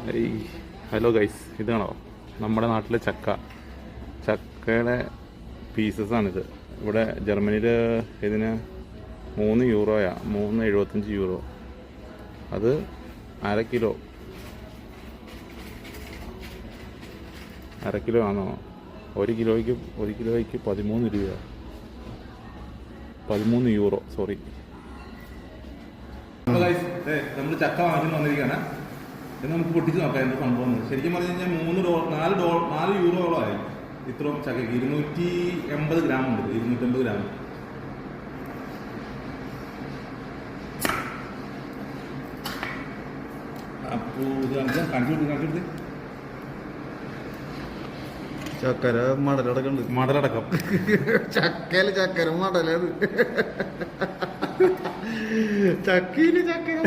Hello guys, ഇതാണോ നമ്മുടെ നാട്ടിലെ ചക്കയുടെ പീസസാണിത്. ഇവിടെ ജർമ്മനിയിൽ ഇതിന് 3 യൂറോയാ, 3.75 യൂറോ. അത് അര കിലോ ആണോ? 1 കിലോയ്ക്ക് 13 രൂപ, 13 യൂറോ, സോറി. നമ്മൾ ചക്ക വാങ്ങിച്ചു വന്നിരിക്കുകയാണ്. നമുക്ക് പൊട്ടിച്ച് നോക്കാം എന്ത് സംഭവം. ശരിക്കും പറഞ്ഞു കഴിഞ്ഞാൽ 4 യൂറോളായി ഇത്രയും ചക്കയ്ക്ക്. 280 ഗ്രാം ഉണ്ട്, 250 ഗ്രാം. അപ്പോൾ ഇത് കാണിച്ചു ചക്കര മടലടക്കം ചക്കയില് ചക്കര മടലത് ചക്കയില് ചക്കര